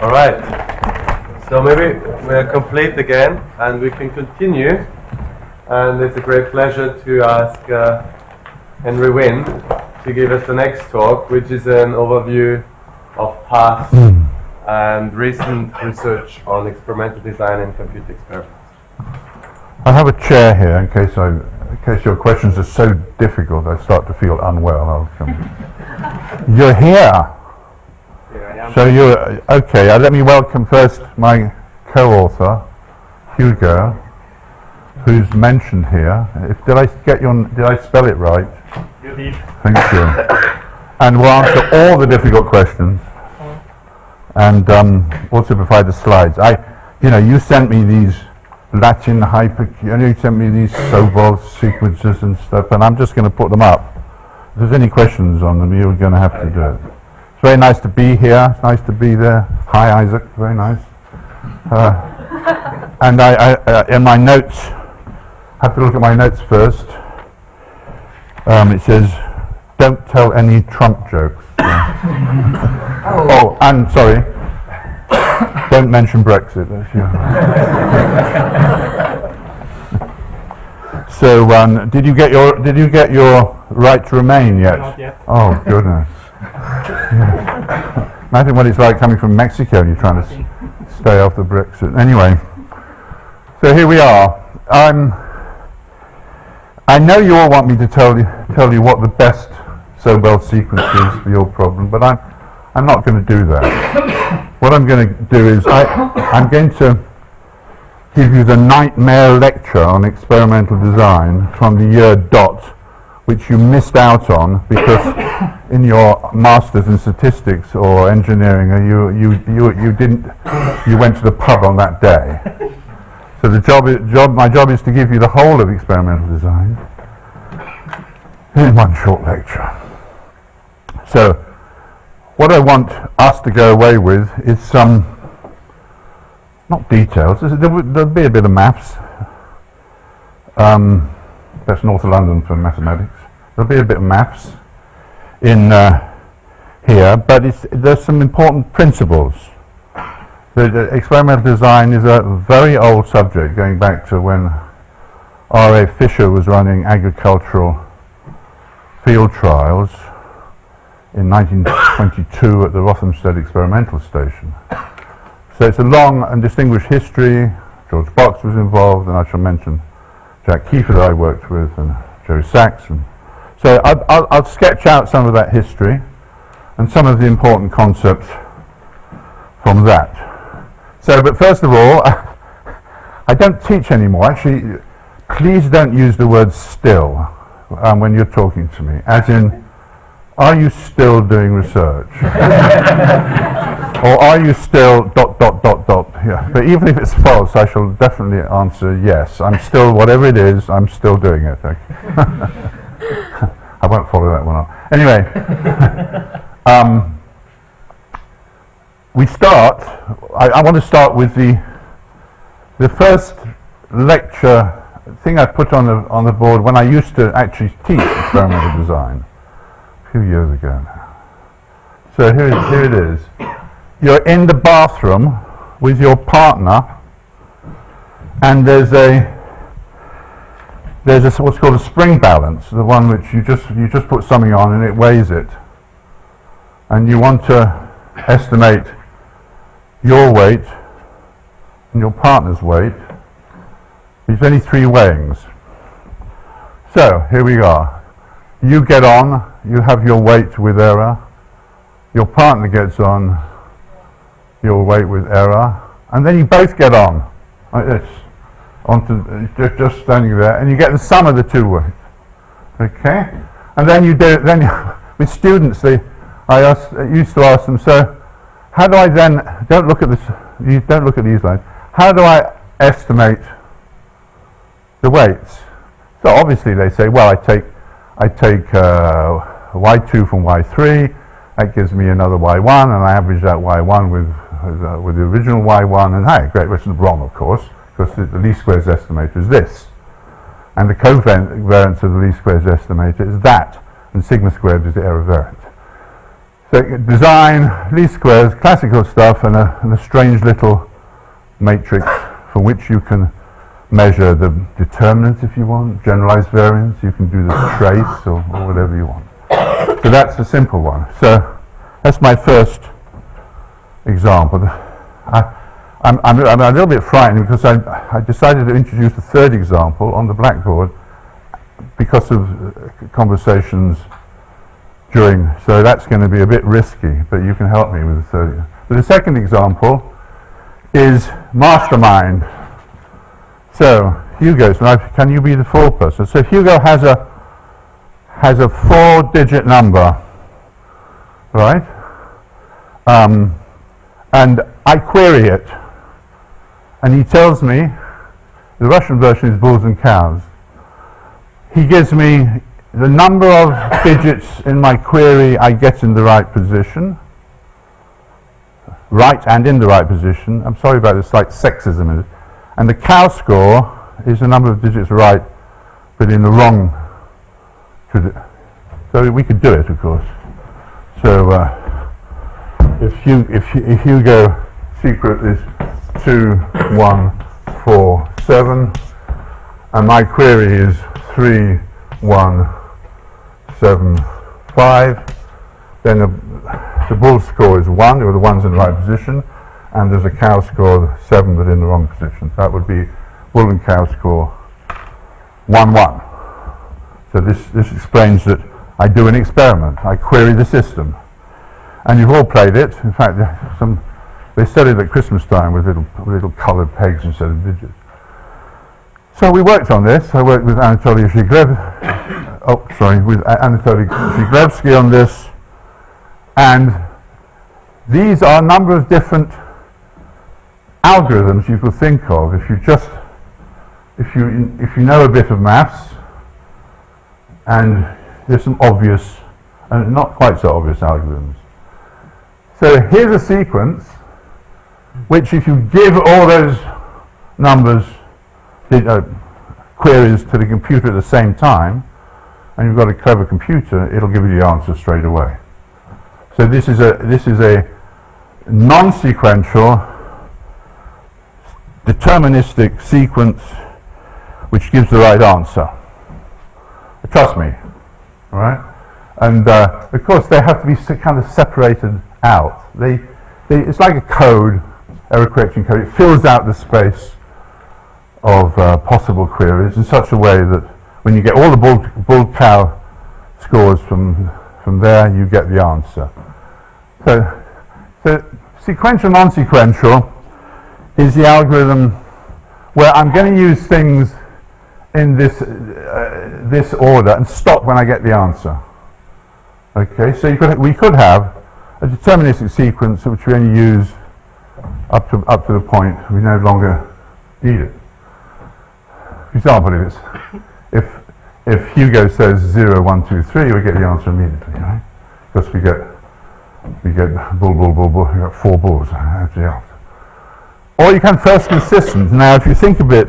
All right. So maybe we're complete again, and we can continue. And it's a great pleasure to ask Henry Wynn to give us the next talk, which is an overview of past and recent research on experimental design and computer experiments. I have a chair here in case your questions are so difficult I start to feel unwell. I'll come. You're here. Here I am. So you're okay. Let me welcome first my co-author, Hugo, who's mentioned here. Did I spell it right? You did. Thank you. And we'll answer all the difficult questions, and also provide the slides. You sent me these Latin Hypercube. You sent me these Sobol sequences and stuff, and I'm just going to put them up. If there's any questions on them, you're going to have to do it. It's very nice to be here. It's nice to be there. Hi, Isaac. Very nice. And I in my notes, have to look at my notes first. It says, "Don't tell any Trump jokes." Oh, and sorry, don't mention Brexit. So, did you get your right to remain yet? Not yet. Oh goodness! Yeah. Imagine what it's like coming from Mexico and you're trying to stay off the Brexit. Anyway, so here we are. I know you all want me to tell you what the best Sobol sequence is for your problem, but I'm not going to do that. What I'm going to do is I'm going to give you the nightmare lecture on experimental design from the year dot, which you missed out on because in your masters in statistics or engineering you went to the pub on that day. So my job is to give you the whole of experimental design in one short lecture. So what I want us to go away with is some, not details, there'll be a bit of maths. That's North London for mathematics. There'll be a bit of maths in here, but there's some important principles. The experimental design is a very old subject, going back to when R.A. Fisher was running agricultural field trials in 1922 at the Rothamsted Experimental Station. So it's a long and distinguished history. George Box was involved, and I shall mention Jack Kiefer that I worked with, and Joe Sachs. So I'll sketch out some of that history and some of the important concepts from that. So, but first of all, I don't teach anymore. Actually, please don't use the word still when you're talking to me, as in, are you still doing research? Or are you still ... Yeah. But even if it's false, I shall definitely answer yes. I'm still, whatever it is, I'm still doing it. Okay. I won't follow that one up. Anyway, I want to start with the first lecture thing I put on the board when I used to actually teach experimental design a few years ago now. So here it is. You're in the bathroom with your partner, and there's what's called a spring balance, the one which you just put something on and it weighs it, and you want to estimate your weight and your partner's weight. There's only three weighings. So here we are. You get on, you have your weight with error, your partner gets on your weight with error, and then you both get on like this, onto just standing there, and you get the sum of the two weights. Okay, and then with students, I used to ask them, so how do I then, don't look at these lines, how do I estimate the weights? So obviously they say, well, I take y2 from y3, that gives me another y1, and I average that y1 with the original y1, and hey, great, which is wrong, of course, because the least squares estimator is this, and the covariance of the least squares estimator is that, and sigma squared is the error variance. So design, least squares, classical stuff, and a strange little matrix for which you can measure the determinant if you want, generalized variance, you can do the trace or whatever you want. So that's a simple one. So that's my first example. I'm a little bit frightened because I decided to introduce a third example on the blackboard because of conversations during, so that's going to be a bit risky, but you can help me with the third. But the second example is mastermind. So Hugo, so can you be the fourth person? So Hugo has a 4-digit number, right? And I query it, and he tells me, the Russian version is bulls and cows. He gives me the number of digits in my query I get in the right position, right and in the right position. I'm sorry about the slight sexism in it. And the cow score is the number of digits right, but in the wrong. So we could do it, of course. So if Hugo secret is 2, 1, 4, 7, and my query is 3, 1, 7, 5, then the bull score is 1, or the one's in the right position, and there's a cow score of 7 but in the wrong position. That would be bull and cow score 1, 1. So this explains that I do an experiment. I query the system. And you've all played it. In fact, they said it at Christmas time with little coloured pegs instead of digits. So we worked on this. I worked with Anatoly Zhiglevsky on this. And these are a number of different algorithms you could think of if you know a bit of maths, and there's some obvious and not quite so obvious algorithms. So here's a sequence which, if you give all those numbers, queries to the computer at the same time, and you've got a clever computer, it'll give you the answer straight away. So this is a non-sequential deterministic sequence which gives the right answer. Trust me, all right? And of course they have to be kind of separated out. It's like a code, error correction code. It fills out the space of possible queries in such a way that when you get all the bull-cow scores from there, you get the answer. So sequential non-sequential is the algorithm where I'm going to use things in this order and stop when I get the answer. Okay, so we could have a deterministic sequence which we only use up to the point we no longer need it. For example, if Hugo says 0, 1, 2, 3, we get the answer immediately, right? Because we get bull, bull, bull, bull. We got 4 bulls. That's the answer. Or you can first consistent. Now, if you think a bit,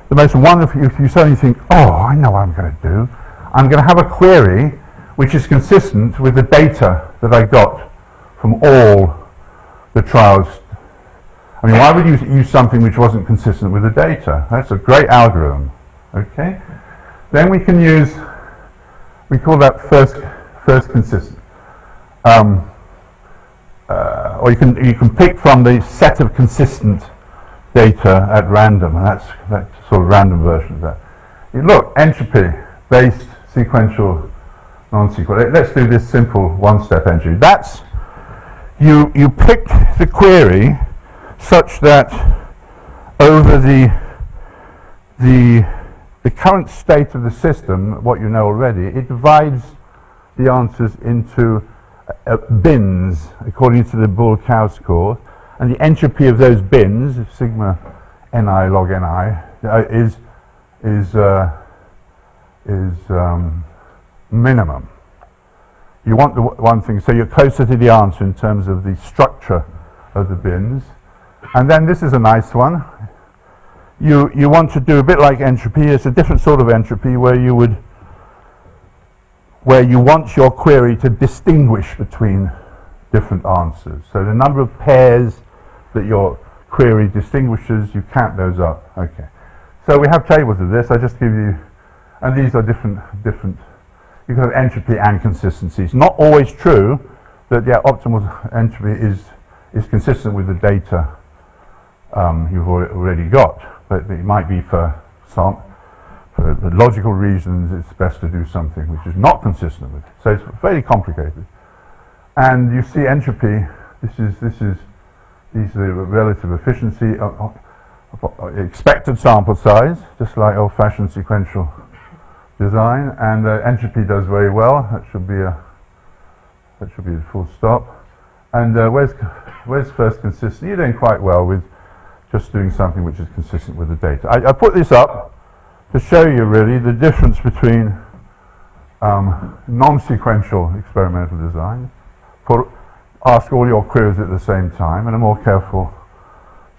the most wonderful, if you suddenly think, oh, I know what I'm going to do. I'm going to have a query which is consistent with the data that I got from all the trials. I mean, why would you use something which wasn't consistent with the data? That's a great algorithm. Okay? Then we can use, we call that first consistent. Or you can pick from the set of consistent data at random, and that's sort of random version of that. Look, entropy-based sequential, non-sequential. Let's do this simple one-step entropy. That's you pick the query such that over the current state of the system, what you know already, it divides the answers into bins according to the bull-cow score, and the entropy of those bins, sigma ni log ni, is minimum. You want the one thing, so you're closer to the answer in terms of the structure of the bins. And then this is a nice one. You want to do a bit like entropy. It's a different sort of entropy where you want your query to distinguish between different answers. So the number of pairs that your query distinguishes, you count those up. Okay. So we have tables of this. I just give you, and these are different. You can have entropy and consistency. It's not always true that the optimal entropy is consistent with the data you've already got, but it might be for the logical reasons it's best to do something which is not consistent with it. So it's very complicated. And you see entropy. These are the relative efficiency of expected sample size, just like old-fashioned sequential design, and entropy does very well. That should be a full stop. And where's first consistent? You're doing quite well with just doing something which is consistent with the data. I put this up to show you really the difference between non-sequential experimental design, ask all your queries at the same time, and a more careful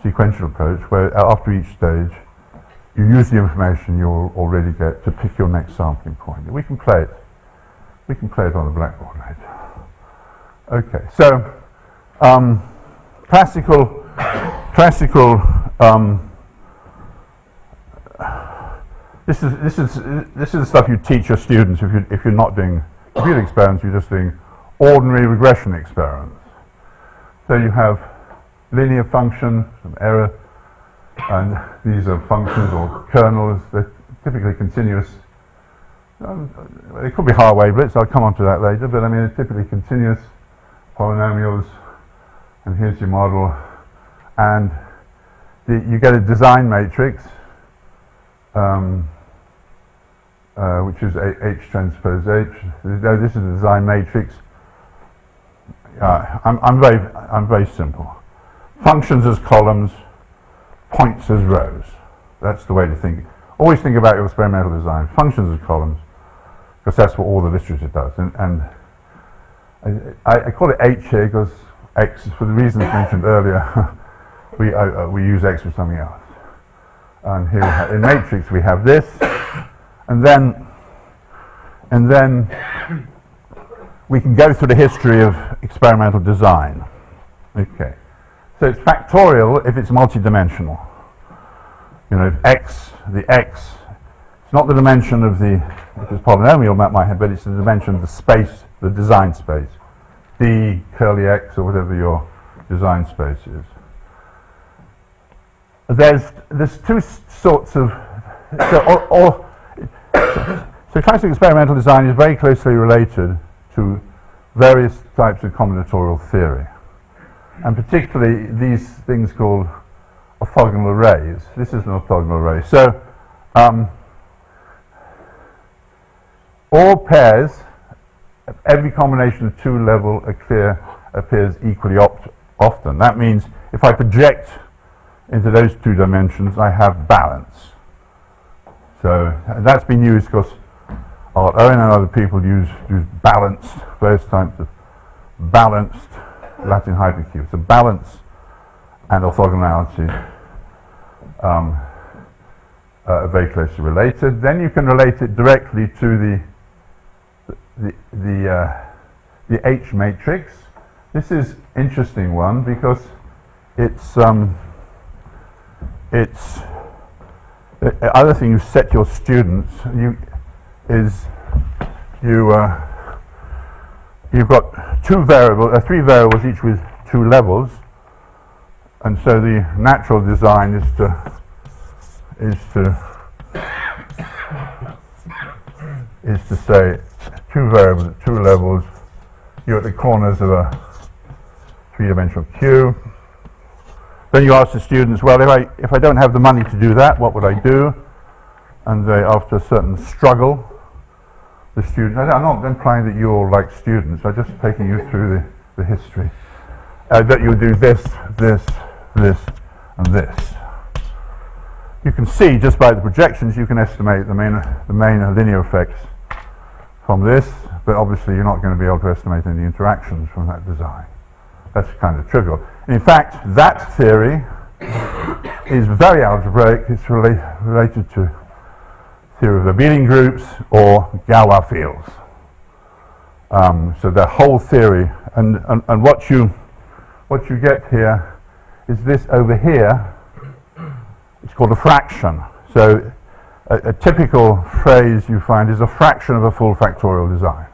sequential approach where after each stage you use the information you already get to pick your next sampling point. We can play it. We can play it on the blackboard later. Okay, so classical. This is the stuff you teach your students if you're not doing computer experiments. You're just doing ordinary regression experiments. So you have linear function, some error, and these are functions or kernels. They're typically continuous. They could be higher wavelets. I'll come on to that later. But I mean, they're typically continuous polynomials. And here's your model. And you get a design matrix, which is H transpose H. This is a design matrix. I'm very simple. Functions as columns, points as rows. That's the way to think. Always think about your experimental design. Functions as columns, because that's what all the literature does. And I call it H here because X, for the reasons mentioned earlier, we use X for something else. And here we have, in matrix we have this, and then we can go through the history of experimental design. Okay, so it's factorial if it's multidimensional. You know, the X, it's not the dimension of the, if it's polynomial, but it's the dimension of the space, the design space. D curly X or whatever your design space is. There's two sorts of, so classical experimental design is very closely related to various types of combinatorial theory, and particularly these things called orthogonal arrays. This is an orthogonal array. So all pairs, every combination of two level appears equally often. That means if I project into those two dimensions, I have balance. So that's been used because Owen and other people use balanced, various types of balanced Latin hypercubes. So balance and orthogonality are very closely related. Then you can relate it directly to the H matrix. This is interesting one because it's the other thing you set your students you've got three variables each with two levels, and so the natural design is to say two variables at two levels. You're at the corners of a three-dimensional cube. Then you ask the students, well, if I don't have the money to do that, what would I do? And they, after a certain struggle, the student, I'm not implying that you all like students, I'm just taking you through the history, that you do this, and this. You can see just by the projections, you can estimate the main linear effects from this, but obviously you're not going to be able to estimate any interactions from that design. That's kind of trivial. In fact, that theory is very algebraic. It's related to theory of abelian groups or Galois fields. So the whole theory, and what you get here is this over here. It's called a fraction. So a typical phrase you find is a fraction of a full factorial design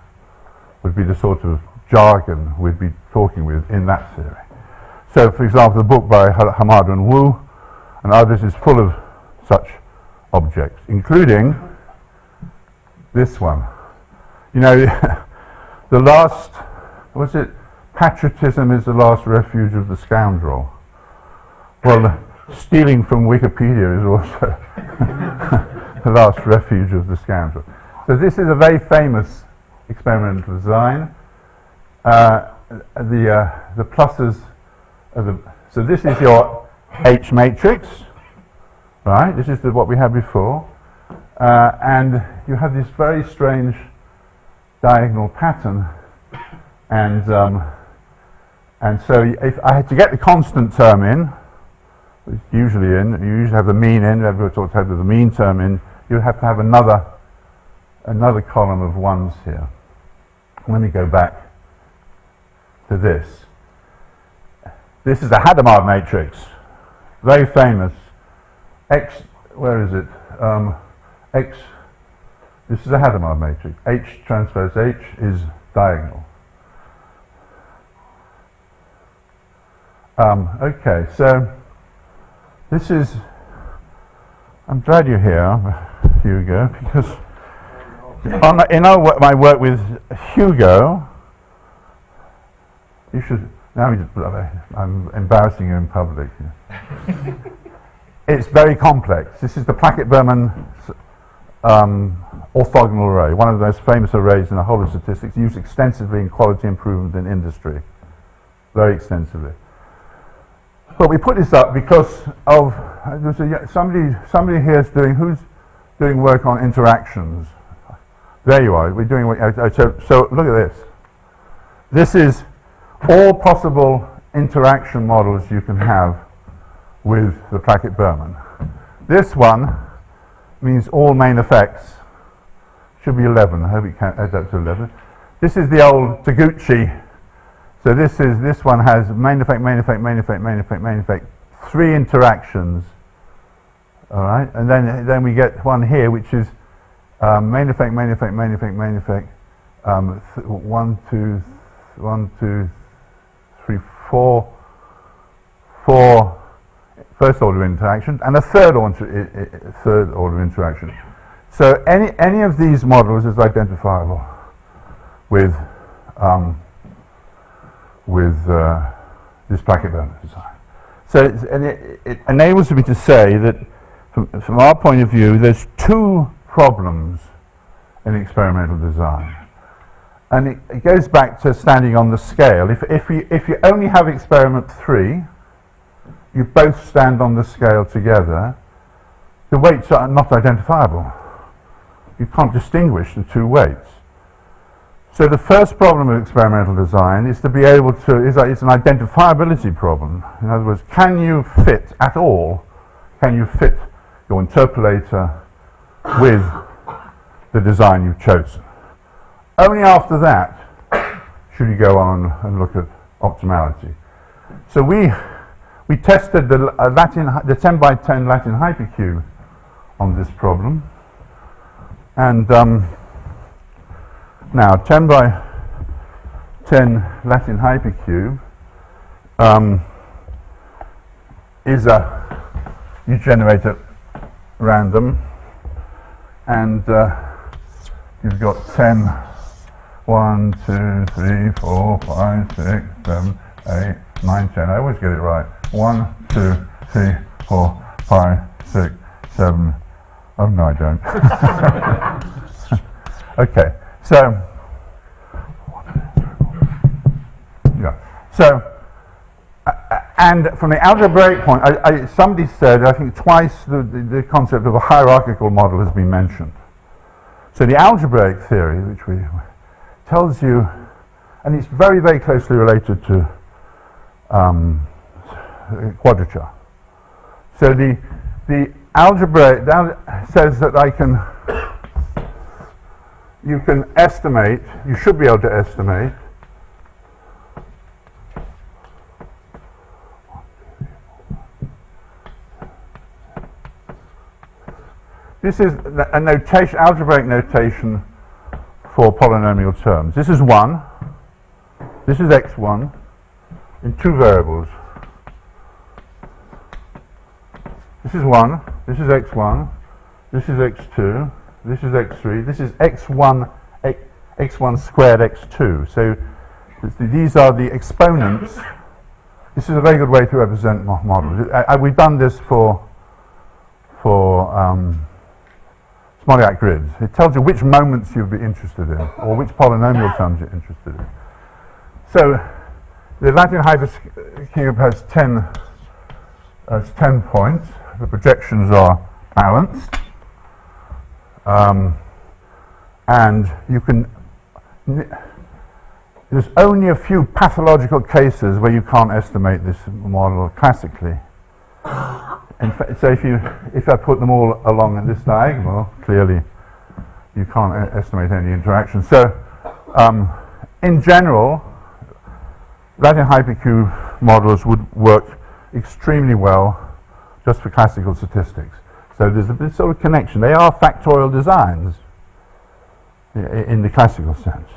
would be the sort of jargon we'd be talking with in that theory. So, for example, the book by Hamada and Wu and others is full of such objects, including this one. You know, the last, was it, patriotism is the last refuge of the scoundrel. Well, stealing from Wikipedia is also the last refuge of the scoundrel. So this is a very famous experimental design. The pluses are the, so this is your H matrix, right? This is what we had before. And you have this very strange diagonal pattern, and so if I had to get the constant term in, it's usually in, you usually have the mean in, everybody talks about the mean term in, you have to have another column of ones here. Let me go back to this. This is a Hadamard matrix, very famous. X, where is it? X, this is a Hadamard matrix. H transpose H is diagonal. Okay, so this is, I'm glad you're here, Hugo, because in my work with Hugo, you should, now I'm embarrassing you in public. It's very complex. This is the Plackett-Berman orthogonal array, one of the most famous arrays in the whole of statistics, used extensively in quality improvement in industry, very extensively. But we put this up because of somebody here is who's doing work on interactions. There you are. We're doing so look at this. This is all possible interaction models you can have with the Plackett-Berman. This one means all main effects. Should be 11. I hope it can add up to 11. This is the old Taguchi. So this one has main effect, main effect, main effect, main effect, main effect, 3 interactions. All right, and then we get one here which is main effect, main effect, main effect, main effect. 1, 2, 3, 4 first order interactions and a third order interaction. So any of these models is identifiable with this Plackett-Berman design. So it enables me to say that from our point of view, there's 2 problems in experimental design. And it goes back to standing on the scale. If you only have experiment 3, you both stand on the scale together, the weights are not identifiable. You can't distinguish the 2 weights. So the first problem of experimental design is to be able to, it's an identifiability problem. In other words, can you fit at all, can you fit your interpolator with the design you've chosen? Only after that should you go on and look at optimality. So we tested the 10 by 10 Latin hypercube on this problem, and now 10 by 10 Latin hypercube is you generate at random, and you've got 10, 1, 2, 3, 4, 5, 6, 7, 8, 9, 10. I always get it right. 1, 2, 3, 4, 5, 6, 7. Oh no, I don't. Okay, so yeah. So and from the algebraic point, somebody said, I think twice, the concept of a hierarchical model has been mentioned. So the algebraic theory, which tells you, and it's very, very closely related to quadrature. So the algebraic says that I can you can estimate, you should be able to estimate this is a notation, algebraic notation for polynomial terms. This is 1, this is x1 in two variables. This is 1, this is x1, this is x2, this is x3, this is x1, x1 squared x2. So these are the exponents. This is a very good way to represent models. We've done this for Smolyak grids. It tells you which moments you'd be interested in, or which polynomial terms you're interested in. So the Latin hypercube has 10 points. The projections are balanced. And you can, there's only a few pathological cases where you can't estimate this model classically. In fact, so if I put them all along in this diagonal, clearly you can't estimate any interaction. So in general, Latin hypercube models would work extremely well just for classical statistics. So there's a bit sort of connection. They are factorial designs in the classical sense.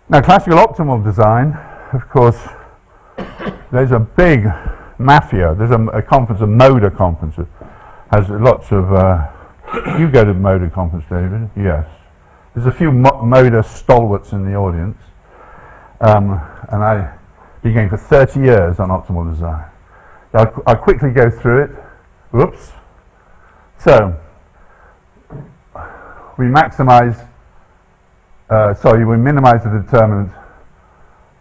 Now, classical optimal design, of course, there's a big mafia. There's a conference, a Moda conference, that has lots of. You go to the Moda conference, David? Yes. There's a few Moda stalwarts in the audience, and I've been going for 30 years on optimal design. I'll quickly go through it. Whoops. So, we minimize the determinant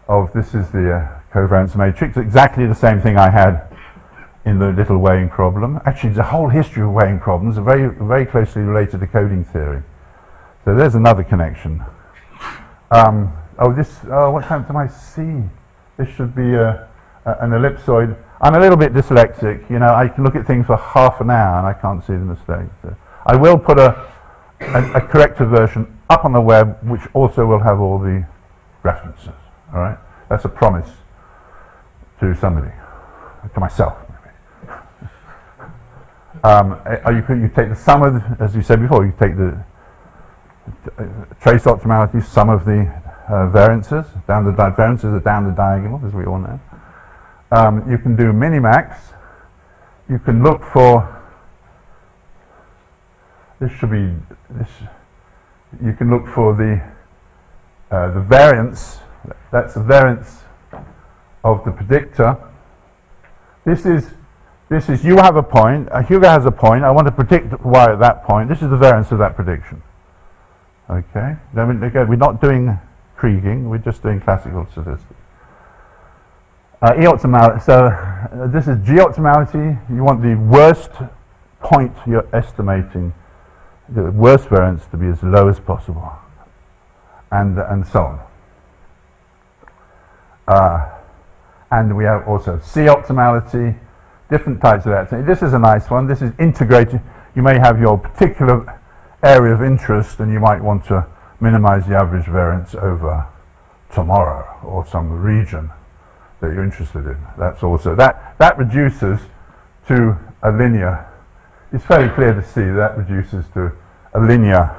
of, this is the covariance matrix, exactly the same thing I had in the little weighing problem. Actually, there's a whole history of weighing problems, very, very closely related to coding theory. So there's another connection. What time do I see? This should be an ellipsoid. I'm a little bit dyslexic, you know, I can look at things for half an hour and I can't see the mistakes. So I will put a corrected version up on the web, which also will have all the references, all right? That's a promise to somebody, to myself, maybe. You take the sum of, as you said before, you take the trace optimality, sum of the variances, variances are down the diagonal, as we all know. You can do minimax. You can look for, this should be, you can look for the variance, that's the variance of the predictor. This is you have a point, Hugo has a point, I want to predict y at that point. This is the variance of that prediction. Okay, then again, we're not doing Kriging, we're just doing classical statistics. E-optimality, so this is G-optimality. You want the worst point you're estimating, the worst variance, to be as low as possible, and so on. And we have also C-optimality, different types of optimality. This is a nice one. This is integrated. You may have your particular area of interest, and you might want to minimize the average variance over tomorrow or some region that you're interested in. That's also, that reduces to a linear, it's fairly clear to see that reduces to a linear,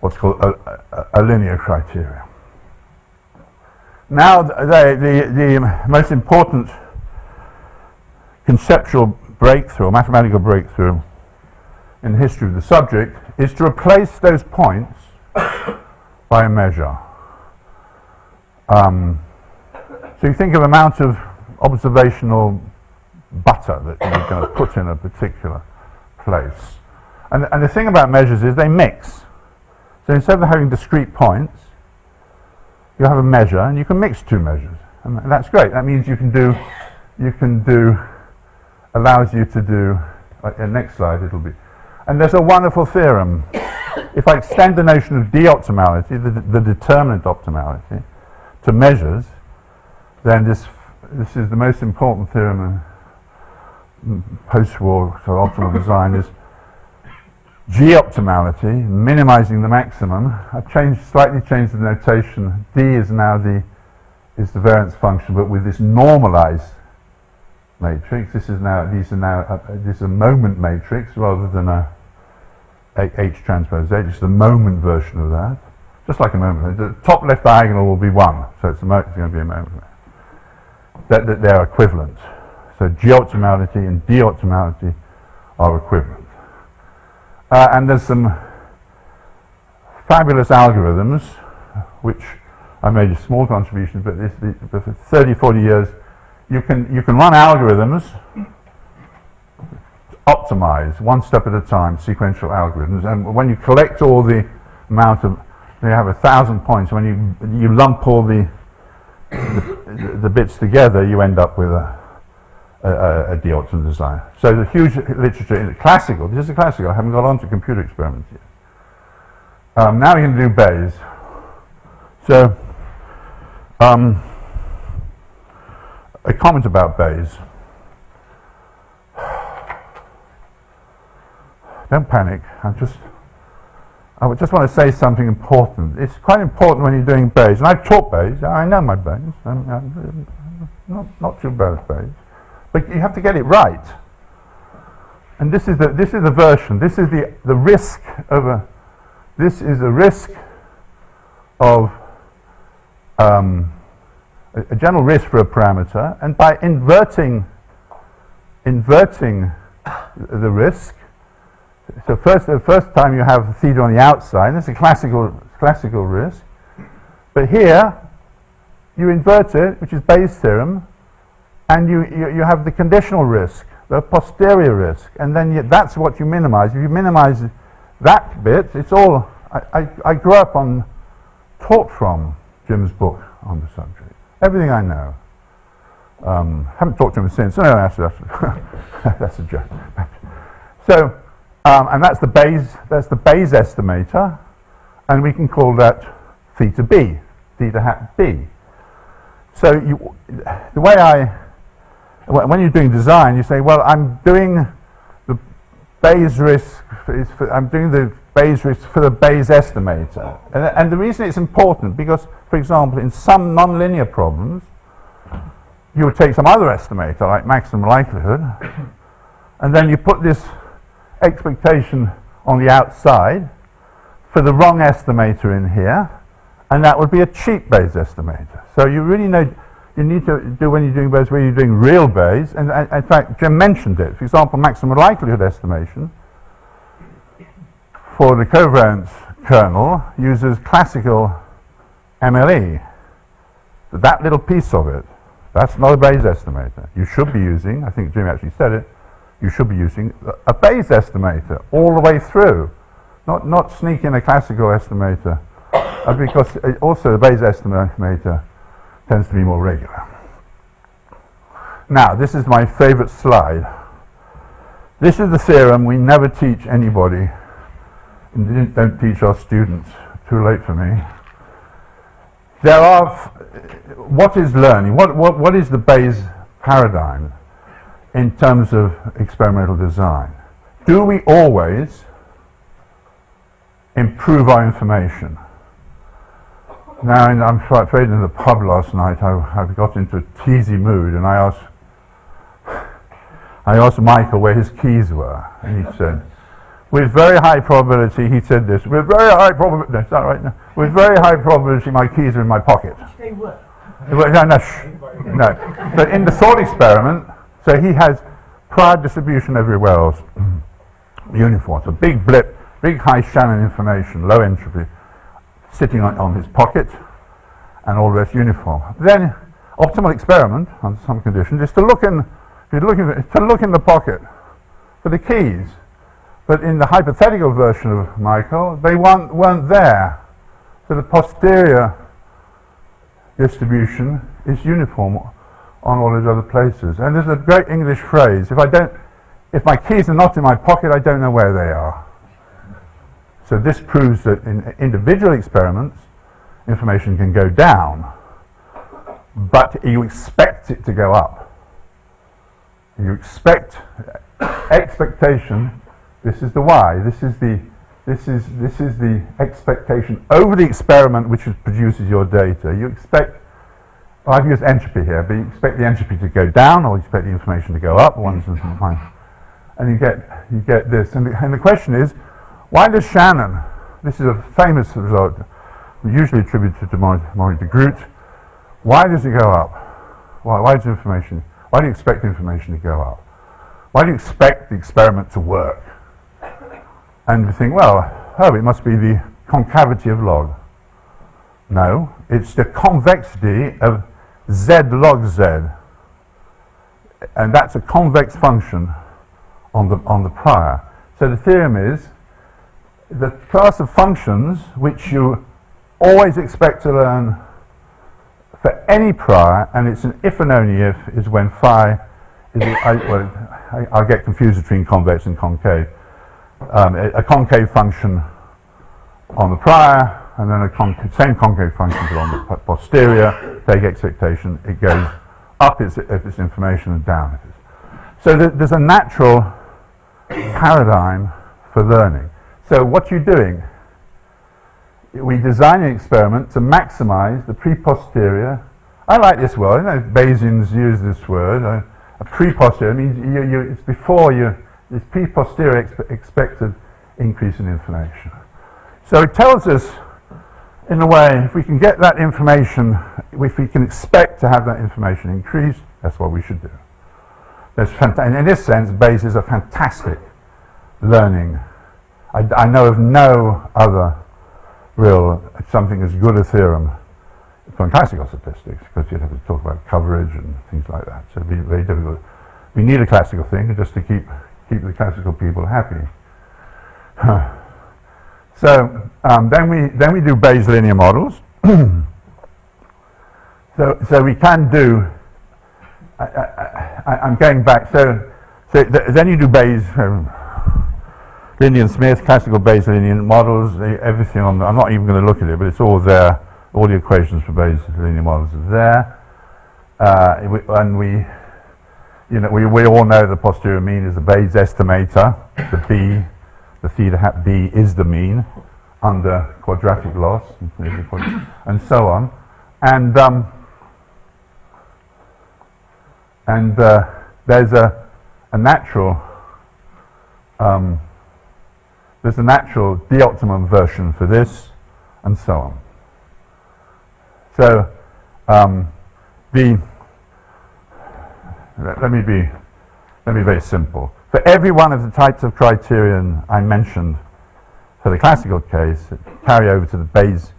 what's called a linear criteria. Now the most important conceptual breakthrough, mathematical breakthrough in the history of the subject is to replace those points by a measure. So you think of amount of observational butter that you're going to put in a particular place. And the thing about measures is they mix. So instead of having discrete points, you have a measure and you can mix two measures. And that's great. That means allows you to do, next slide it'll be. And there's a wonderful theorem. If I extend the notion of D-optimality, the determinant optimality, to measures, then this is the most important theorem in post-war optimal design, is G-optimality, minimizing the maximum. I've slightly changed the notation. D is now the variance function, but with this normalized matrix. This is a moment matrix rather than a H transpose H. It's the moment version of that. Just like a moment. The top left diagonal will be 1, so it's going to be a moment. That they're equivalent. So G-optimality and D-optimality are equivalent. And there's some fabulous algorithms, which I made a small contribution, but for 30, 40 years, you can run algorithms, optimize one step at a time, sequential algorithms, and when you collect all the amount of, you have 1,000 points. When you lump all the bits together, you end up with a D-optimal design. So the huge literature in classical. This is a classical. I haven't got on to computer experiments yet. Now we can do Bayes. So a comment about Bayes. Don't panic. I would just want to say something important. It's quite important when you're doing Bayes. And I've taught Bayes. I know my Bayes. I'm not too bad at Bayes. But you have to get it right. And this is the version. This is the risk of a. This is a risk of a general risk for a parameter, and by inverting the risk. So the first time you have theta on the outside, that's a classical risk. But here, you invert it, which is Bayes' theorem, and you have the conditional risk, the posterior risk, and then that's what you minimize. If you minimize that bit, it's all. I grew up taught from Jim's book on the subject. Everything I know. Haven't talked to him since. No, that's a joke. So. And that's the Bayes estimator, and we can call that theta b, theta hat b. So the way when you're doing design, you say, well, I'm doing the Bayes risk. I'm doing the Bayes risk for the Bayes estimator, and the reason it's important because, for example, in some nonlinear problems, you would take some other estimator like maximum likelihood, and then you put this expectation on the outside for the wrong estimator in here, and that would be a cheap Bayes estimator. So you really need to do when you're doing Bayes, where you're doing real Bayes, and in fact Jim mentioned it. For example, maximum likelihood estimation for the covariance kernel uses classical MLE. That little piece of it, that's not a Bayes estimator. You should be using, I think Jim actually said it, you should be using a Bayes estimator all the way through, not sneak in a classical estimator, because also the Bayes estimator tends to be more regular. Now, this is my favorite slide. This is the theorem we never teach anybody, and don't teach our students. Too late for me. There are, what is learning? What is the Bayes paradigm in terms of experimental design? Do we always improve our information? Now, I'm afraid in the pub last night I got into a teasy mood, and I asked Michael where his keys were, and he said, with very high probability, he said this, with very high probability, no, is that right? No. With very high probability my keys are in my pocket. They were. No. But in the thought experiment, so he has prior distribution everywhere else, uniform. So big blip, big high Shannon information, low entropy, sitting on his pocket, and all the rest uniform. Then, optimal experiment on some conditions is to look in the pocket for the keys. But in the hypothetical version of Michael, they weren't there. So the posterior distribution is uniform on all those other places. And there's a great English phrase, if my keys are not in my pocket, I don't know where they are. So this proves that in individual experiments, information can go down, but you expect it to go up. You expect, expectation This is the y. This is the expectation over the experiment which produces your data. You expect, well, I've used entropy here, but you expect the entropy to go down, or you expect the information to go up. And you get this. And the question is, why does Shannon? This is a famous result, usually attributed to Maurice de Groot. Why does it go up? Why do you expect information to go up? Why do you expect the experiment to work? And you think, well, it must be the concavity of log. No, it's the convexity of z log z. And that's a convex function on the prior. So the theorem is the class of functions which you always expect to learn for any prior, and it's an if and only if, is when phi is, I'll get confused between convex and concave. A concave function on the prior, and then a same concave function but on the posterior. Take expectation, it goes up if it's information and down if it's. So there's a natural paradigm for learning. So what you're doing, we design an experiment to maximize the pre-posterior. I like this word. I know Bayesians use this word. A pre-posterior means it's before this pre-posterior expected increase in information. So it tells us, in a way, if we can get that information, if we can expect to have that information increase, that's what we should do. And in this sense, Bayes is a fantastic learning. I know of no other real something as good a theorem from classical statistics, because you'd have to talk about coverage and things like that. So it'd be very difficult. We need a classical thing just to keep the classical people happy. So then we do Bayes linear models. So we can do. I'm going back. So then you do Bayes. Linear and Smith, classical Bayes linear models, everything on I'm not even going to look at it, but it's all there. All the equations for Bayes linear models are there. And we all know the posterior mean is the Bayes estimator. The B, the theta hat B is the mean under quadratic loss, and so on. And there's a natural there's a natural de-optimum version for this, and so on. So let me be very simple. For every one of the types of criterion I mentioned for the classical case, carry over to the Bayes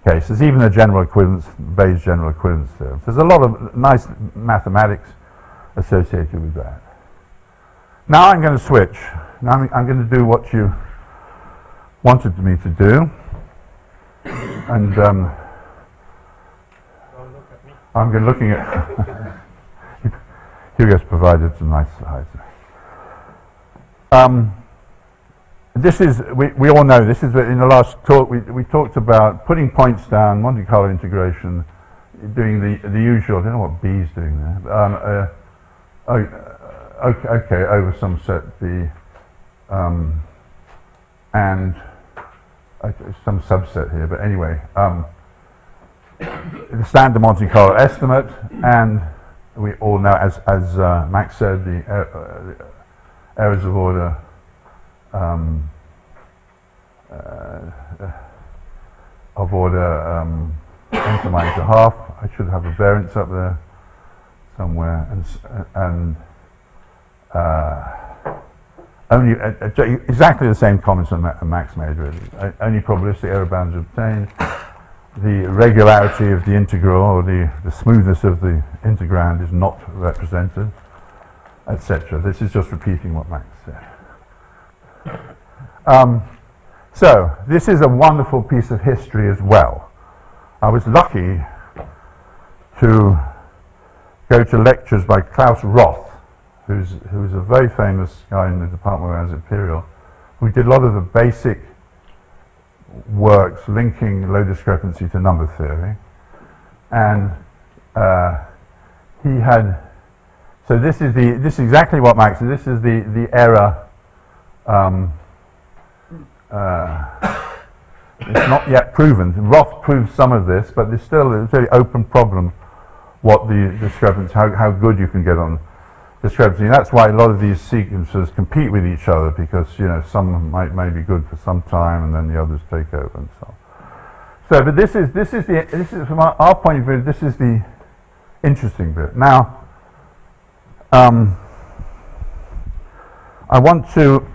case. There's even a general equivalence, Bayes general equivalence theorem. There's a lot of nice mathematics associated with that. Now I'm going to switch. Now I'm going to do what you wanted me to do, and I'm going looking at. Hugo's provided some nice slides. This is we all know this is in the last talk we talked about putting points down, Monte Carlo integration, doing the usual. I don't know what B is doing there. Okay, over some set B. And some subset here, but anyway, the standard Monte Carlo estimate, and we all know, as Max said, the errors of order n to minus a half. I should have a variance up there somewhere, and only exactly the same comments that Max made, really. Only probabilistic error bounds obtained. The regularity of the integral, or the smoothness of the integrand, is not represented, etc. This is just repeating what Max said. So this is a wonderful piece of history as well. I was lucky to go to lectures by Klaus Roth, who's a very famous guy in the department where I was at Imperial, who did a lot of the basic works linking low discrepancy to number theory. And he had, so this is exactly what Max said. This is the error Um, it's not yet proven. Roth proved some of this, but there's still a very open problem what the discrepancy, how good you can get on discrepancy. And that's why a lot of these sequences compete with each other, because some may be good for some time and then the others take over and so on. So, but this is from our point of view, this is the interesting bit. Now, I want to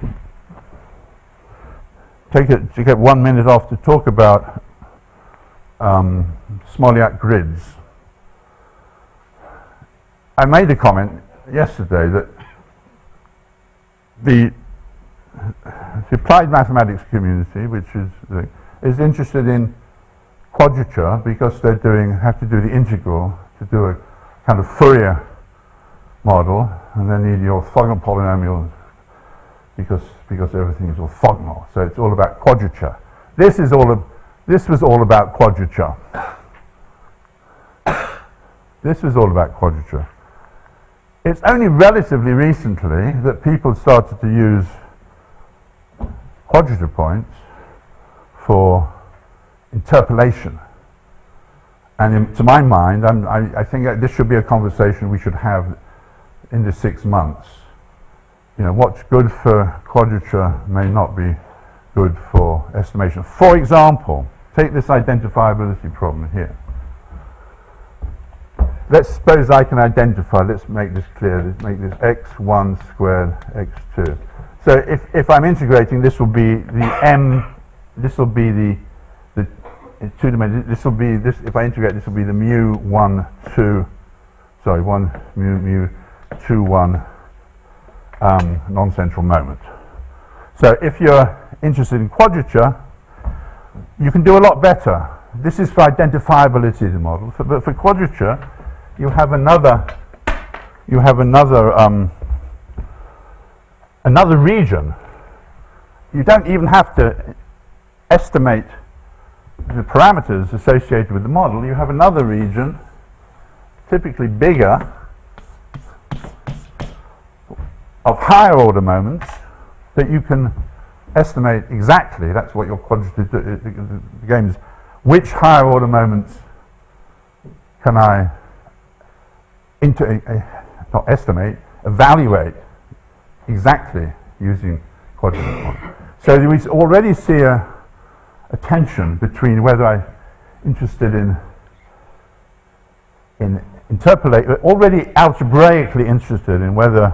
get 1 minute off to talk about Smollett grids. I made a comment yesterday that the applied mathematics community, which is interested in quadrature because they have to do the integral to do a kind of Fourier model, and they need the orthogonal polynomials because everything is orthogonal. So it's all about quadrature. This was all about quadrature. This was all about quadrature. It's only relatively recently that people started to use quadrature points for interpolation. And to my mind, I think that this should be a conversation we should have in the 6 months. What's good for quadrature may not be good for estimation. For example, take this identifiability problem here. Let's suppose I can identify, let's make this clear, let's make this x1 squared x2. So if I'm integrating, this will be the m, this will be the in 2 dimensions, this will be this, if I integrate, this will be the mu 1 2, sorry, 1 mu 2 1 non-central moment. So if you're interested in quadrature, you can do a lot better. This is for identifiability of the model, but for quadrature, you have another region. You don't even have to estimate the parameters associated with the model. You have another region, typically bigger, of higher order moments that you can estimate exactly. That's what your quadrature the game is. Which higher order moments can I not estimate, evaluate exactly using quadrature. So we already see a tension between whether I'm interested in interpolate, already algebraically interested in whether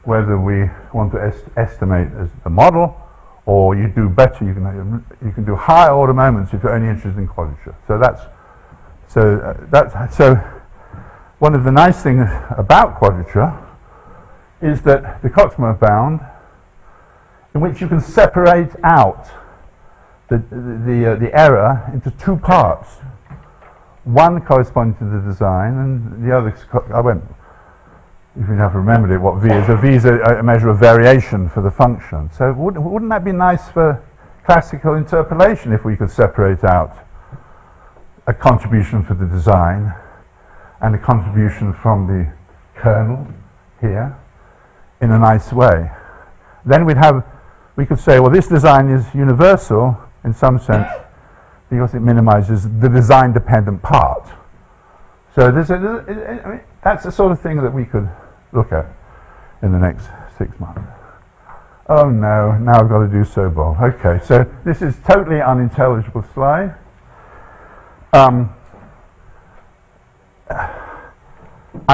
we want to estimate as the model, or you do better, you can do higher order moments if you're only interested in quadrature. So one of the nice things about quadrature is that the Coxmore bound, in which you can separate out the error into 2 parts. One corresponding to the design, and the other, I won't, if you have remembered it, what V is. A V is a measure of variation for the function. So wouldn't that be nice for classical interpolation if we could separate out a contribution for the design and a contribution from the kernel here in a nice way? Then we could say, well, this design is universal in some sense because it minimizes the design-dependent part. So I mean, that's the sort of thing that we could look at in the next 6 months. Oh no, now I've got to do Sobol. Okay, so this is totally unintelligible slide. I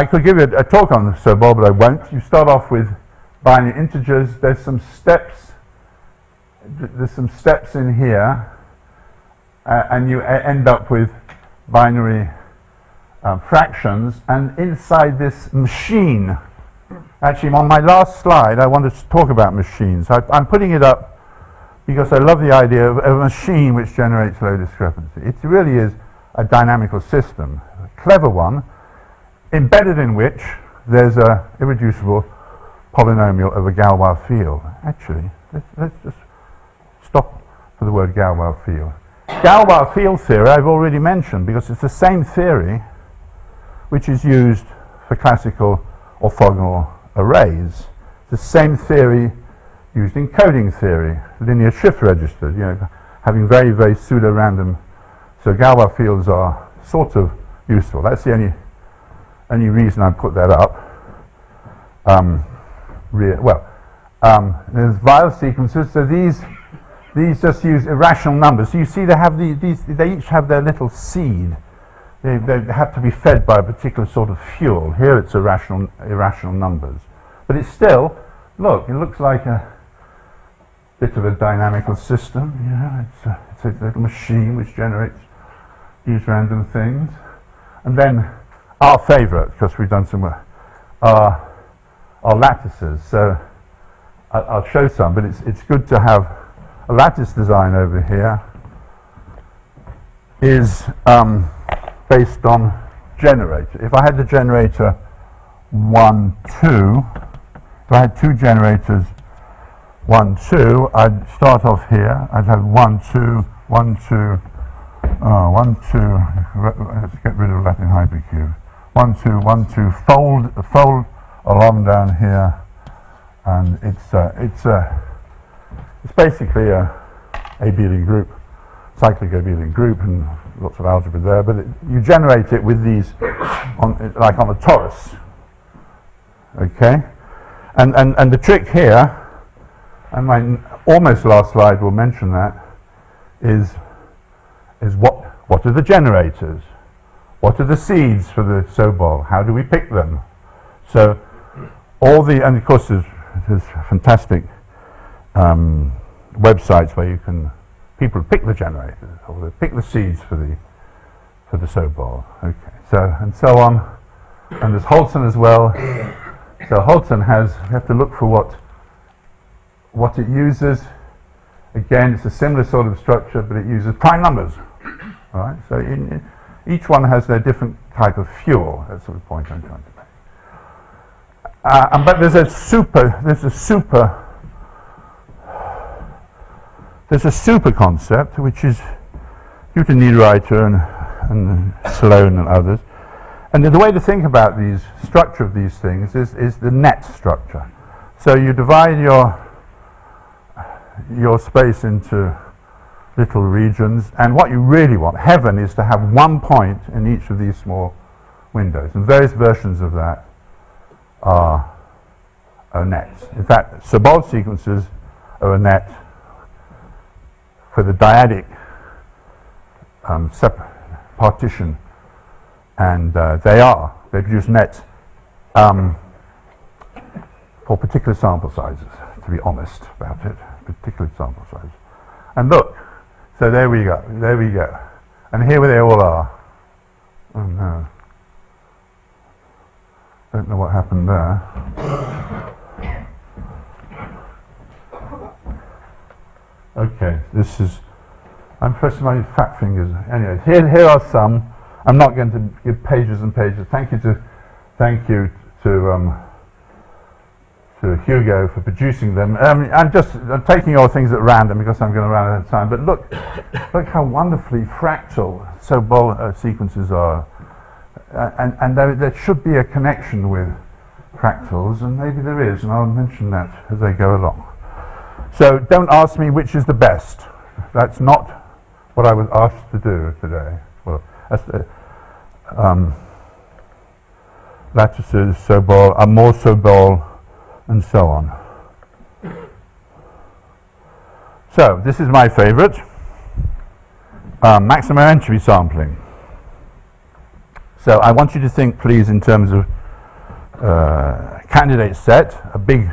could give you a talk on Sobol, but I won't. You start off with binary integers. There's some steps in here, and you end up with binary fractions. And inside this machine, actually on my last slide I wanted to talk about machines. I'm putting it up because I love the idea of a machine which generates low discrepancy. It really is a dynamical system, a clever one, embedded in which there's a irreducible polynomial of a Galois field. Actually, let's just stop for the word Galois field. Galois field theory I've already mentioned because it's the same theory which is used for classical orthogonal arrays. The same theory used in coding theory, linear shift registers, having very, very pseudo-random. So Galois fields are sort of useful. That's the only reason I put that up. There's Weil sequences, so these just use irrational numbers. So you see they have they each have their little seed. They have to be fed by a particular sort of fuel. Here it's irrational numbers. But it's still, look, it looks like a bit of a dynamical system. It's a little machine which generates these random things. And then our favorite, because we've done some work, are lattices. So I'll show some, but it's good to have a lattice design over here is based on generator. If I had the generator 1, 2, if I had two generators 1, 2, I'd start off here. I'd have 1, 2, 1, 2, 1, 2, let's get rid of Latin hypercube. 1, 2, 1, 2, fold along down here, and it's basically a abelian group, cyclic abelian group, and lots of algebra there. But you generate it with these, like on a torus, okay? And the trick here, and my almost last slide will mention that, is what are the generators? What are the seeds for the Sobol? How do we pick them? So and of course there's fantastic websites where people pick the generators, or they pick the seeds for the Sobol. Okay, so on, and there's Holton as well. So Holton we have to look for what it uses. Again, it's a similar sort of structure, but it uses prime numbers. All right, so each one has their different type of fuel. That's the point I'm trying to make. But there's a super concept, which is due to Niederreiter and Sloan and others. And the way to think about the structure of these things is the net structure. So you divide your space into little regions, and what you really want, heaven, is to have one point in each of these small windows, and various versions of that are nets. In fact, Sobol sequences are a net for the dyadic partition, and they produce nets for particular sample sizes, to be honest about it, particular sample sizes. And look, so there we go, and here they all are. Oh no, don't know what happened there. Okay, I'm pressing my fat fingers. Anyway, here are some. I'm not going to give pages and pages. Thank you to Hugo for producing them. I'm taking all things at random because I'm going to run out of time. But look how wonderfully fractal Sobol sequences are, and there should be a connection with fractals, and maybe there is, and I'll mention that as I go along. So don't ask me which is the best. That's not what I was asked to do today. Well, that's the lattices, Sobol, Amor Sobol, and so on. So this is my favorite, maximum entropy sampling. So I want you to think, please, in terms of candidate set, a big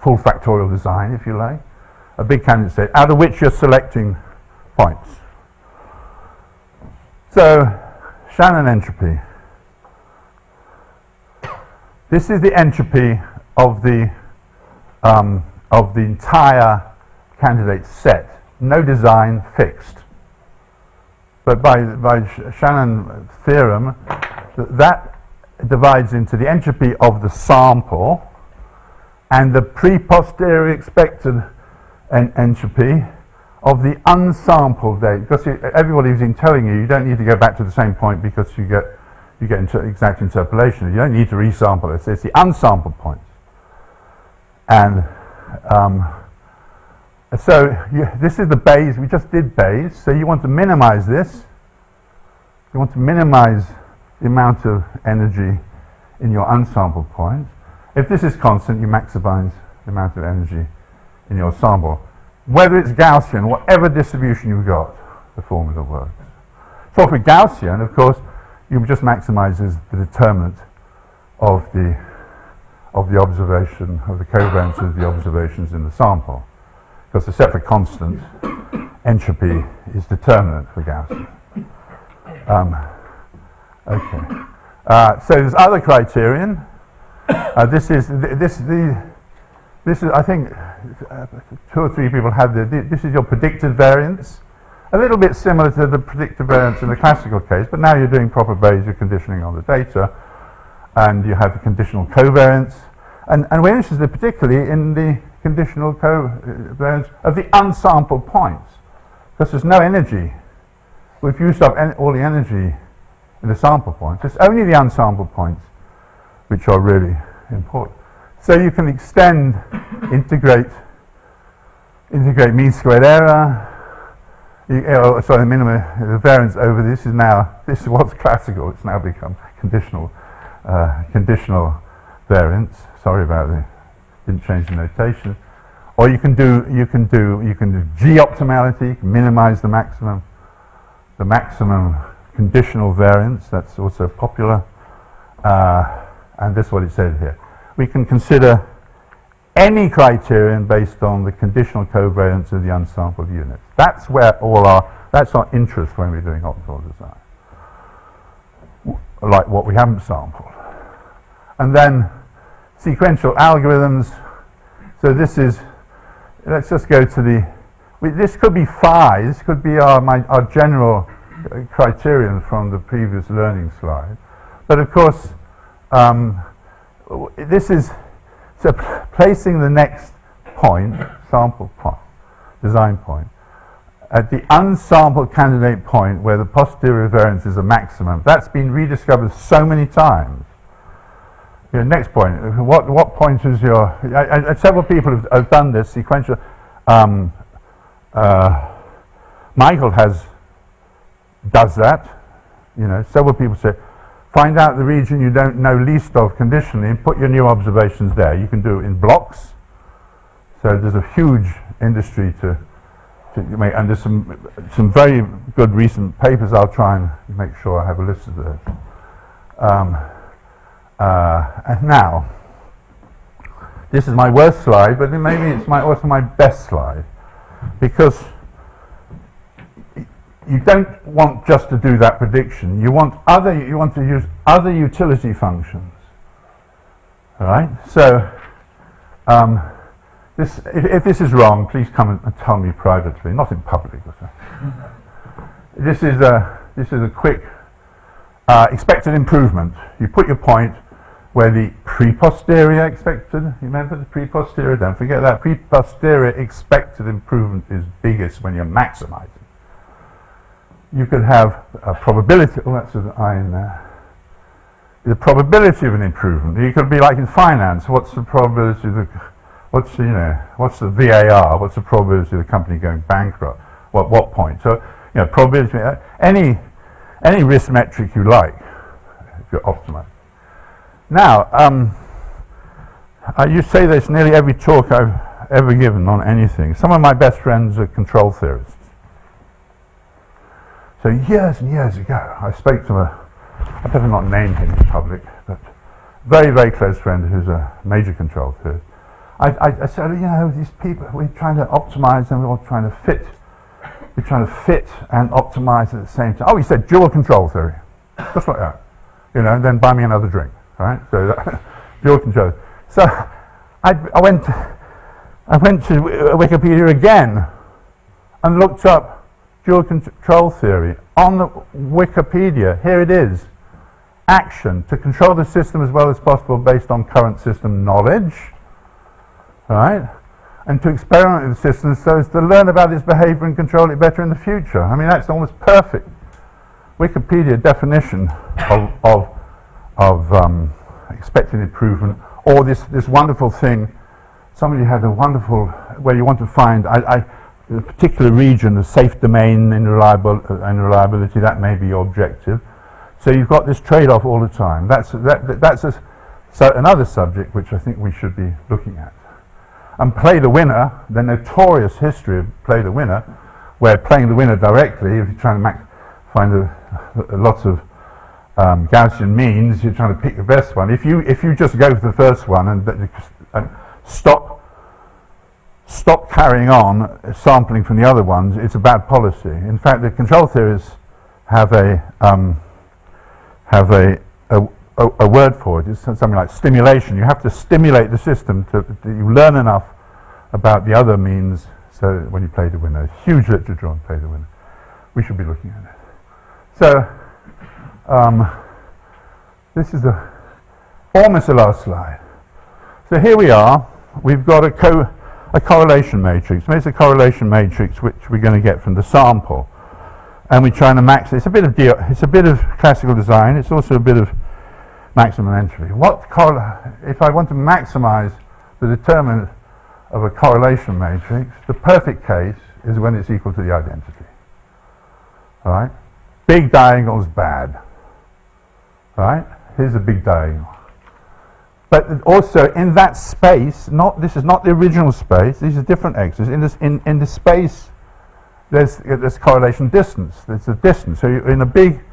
full factorial design, if you like, a big candidate set, out of which you're selecting points. So Shannon entropy. This is the entropy of the entire candidate set. No design, fixed. But by Shannon theorem, that divides into the entropy of the sample and the pre-posterior expected entropy of the unsampled data. Because everybody's been telling you don't need to go back to the same point because you get exact interpolation. You don't need to resample it. It's the unsampled points. And so this is the Bayes. We just did Bayes. So you want to minimize this. You want to minimize the amount of energy in your unsampled points. If this is constant, you maximize the amount of energy in your sample. Whether it's Gaussian, whatever distribution you've got, the formula works. So for Gaussian, of course, you just maximize the determinant of the observation, of the covariance of the observations in the sample. Because the separate constant, entropy, is determinant for Gaussian. Okay. So there's other criterion. This is I think 2 or 3 people have this is your predicted variance. A little bit similar to the predicted variance in the classical case, but now you're doing proper Bayesian conditioning on the data, and you have the conditional covariance. And we're interested particularly in the conditional covariance of the unsampled points, because there's no energy. We've used up all the energy in the sample points. It's only the unsampled points which are really important. So you can extend, integrate mean squared error. Sorry, the variance over this is what's classical. It's now become conditional variance. Sorry about it. Didn't change the notation. Or you can do G optimality. You can minimize the maximum conditional variance. That's also popular. And this is what it said here. We can consider any criterion based on the conditional covariance of the unsampled units. That's where that's our interest when we're doing optimal design. Like what we haven't sampled. And then sequential algorithms. So this is, let's just go to this could be phi, this could be our general criterion from the previous learning slide. But of course, this is, so placing the next point, sample point, design point, at the unsampled candidate point where the posterior variance is a maximum. That's been rediscovered so many times. Your next point, what point is your, several people have done this sequential. Michael does that, several people say, find out the region you don't know least of conditionally and put your new observations there. You can do it in blocks. So there's a huge industry to make, and there's some very good recent papers. I'll try and make sure I have a list of those. And now, this is my worst slide, but maybe it's also my best slide, because you don't want just to do that prediction. You want to use other utility functions. All right. So, if this is wrong, please come and tell me privately, not in public. This is a quick expected improvement. You put your point where the pre-posterior expected. You remember the pre-posterior? Don't forget that pre-posterior expected improvement is biggest when you're maximizing. You could have a probability. Oh, that's an I in there. The probability of an improvement. You could be like in finance. What's the probability of what's the VAR? What's the probability of the company going bankrupt? What point? So, probability. Any risk metric you like, if you're optimized. Now, you say this nearly every talk I've ever given on anything. Some of my best friends are control theorists. So years and years ago, I spoke to I better not name him in public, but very, very close friend who's a major control theorist. I said, these people, we're trying to optimize and we're all trying to fit. We're trying to fit and optimize at the same time. Oh, he said dual control theory. Just like that. Then buy me another drink. All right? So dual control. So I went to Wikipedia again and looked up dual control theory. On the Wikipedia, here it is. Action, to control the system as well as possible based on current system knowledge. All right? And to experiment with the system so as to learn about its behavior and control it better in the future. I mean, that's almost perfect Wikipedia definition of expected improvement, or this wonderful thing, somebody had a wonderful, where you want to find a particular region of safe domain in reliability, that may be your objective. So you've got this trade-off all the time. That's another subject which I think we should be looking at. And play the winner, the notorious history of play the winner, where playing the winner directly, if you're trying to find lots of Gaussian means, you're trying to pick the best one. If you just go for the first one and stop carrying on sampling from the other ones, it's a bad policy. In fact, the control theorists have a word for it. It's something like stimulation. You have to stimulate the system to you learn enough about the other means. So when you play the winner, huge literature on play the winner. We should be looking at it. So this is almost the last slide. So here we are. We've got a correlation matrix. It's a correlation matrix which we're going to get from the sample, and we're trying to max. It's a bit of classical design. It's also a bit of maximum entropy. If I want to maximize the determinant of a correlation matrix, the perfect case is when it's equal to the identity. All right? Big diagonal's bad. All right? Here's a big diagonal. But also in that space, this is not the original space, these are different x's. In the space, there's correlation distance. There's a distance. So in a big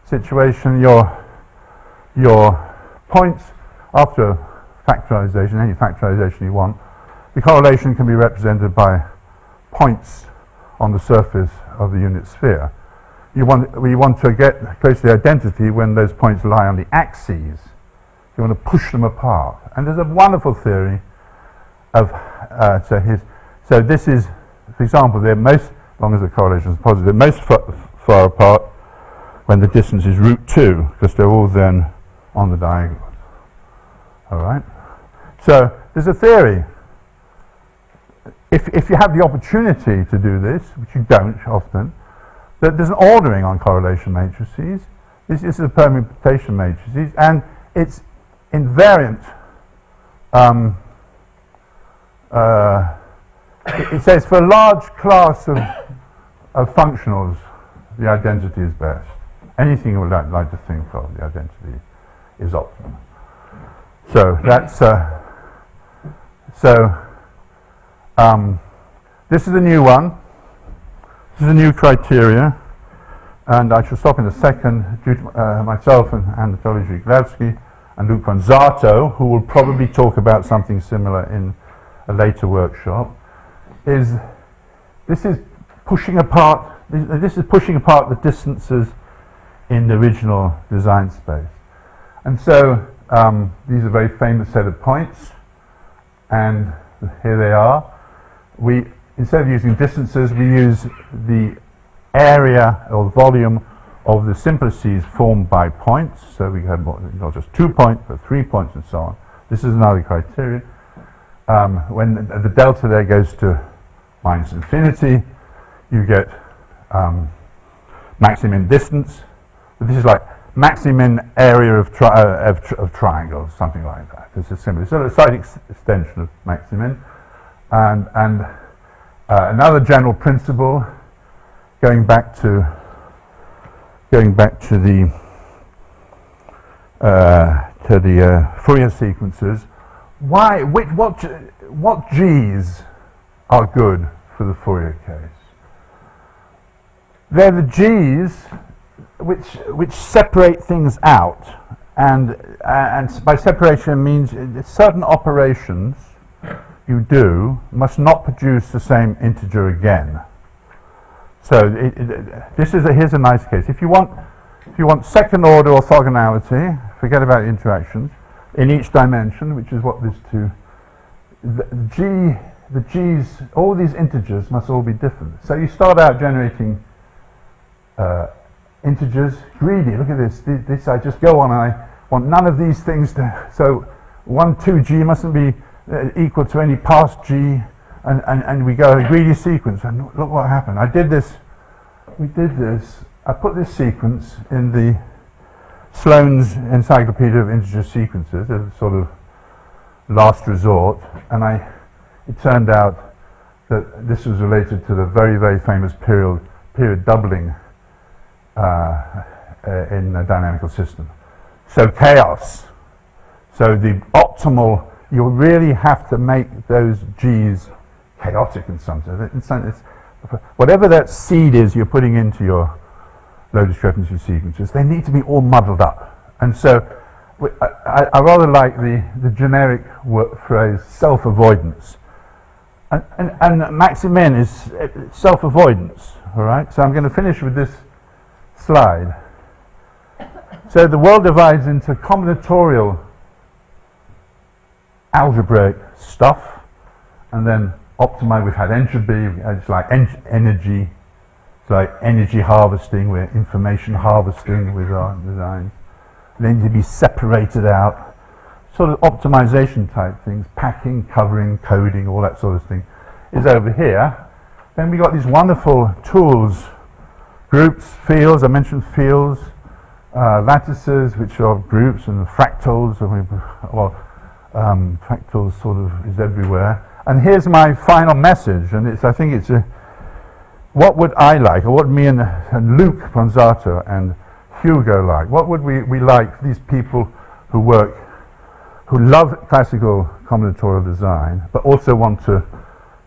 situation, your points after factorization, any factorization you want, the correlation can be represented by points on the surface of the unit sphere. We want to get close to the identity when those points lie on the axes. You want to push them apart. And there's a wonderful theory of, so this is, for example, they're most, as long as the correlation is positive, most far apart when the distance is √2, because they're all then on the diagonal. All right? So there's a theory. If you have the opportunity to do this, which you don't often, that there's an ordering on correlation matrices. This is a permutation matrices, and it's invariant. It says for a large class of functionals, the identity is best. Anything you would like to think of, the identity is optimal. So that's this is a new one. This is a new criteria, and I shall stop in a second due to myself and Anatoly Zhiglavsky and Luc von Zato, who will probably talk about something similar in a later workshop. This is pushing apart the distances in the original design space. And so these are a very famous set of points, and here they are. Instead of using distances, we use the area or volume of the simplices formed by points. So we have not just 2 points, but 3 points and so on. This is another criterion. When the delta there goes to minus infinity, you get maximum distance. But this is like maximum area of triangles, something like that. This is similar. So a side extension of maximum. And another general principle, going back to the Fourier sequences. What G's are good for the Fourier case? They're the G's which separate things out, and by separation means certain operations you do must not produce the same integer again. So here's a nice case. If you want second order orthogonality, forget about interactions in each dimension, which is what this two. The G's, all these integers must all be different. So you start out generating integers, greedy. Look at this. This I just go on, and I want none of these things to. So 1, 2G mustn't be equal to any past G, and we go a greedy sequence. And look what happened. I did this. We did this. I put this sequence in the Sloan's Encyclopedia of Integer Sequences as a sort of last resort, and I it turned out that this was related to the very, very famous period doubling in a dynamical system. So chaos. So the optimal, you really have to make those G's chaotic in some sense. Whatever that seed is you're putting into your low discrepancy sequences, they need to be all muddled up. And so I rather like the generic phrase self-avoidance. And Maximin is self-avoidance, all right? So I'm going to finish with this slide. So the world divides into combinatorial algebraic stuff, and then optimize. We've had entropy, it's like energy, it's like energy harvesting, we're information harvesting with our designs. They need to be separated out, sort of optimization type things, packing, covering, coding, all that sort of thing is over here. Then we got these wonderful tools, groups, fields, I mentioned fields, lattices, which are groups, and fractals, fractals sort of is everywhere. And here's my final message, and I think it's what would I like, or what me and Luke Ponzato and Hugo like? What would we like, these people who love classical combinatorial design, but also want to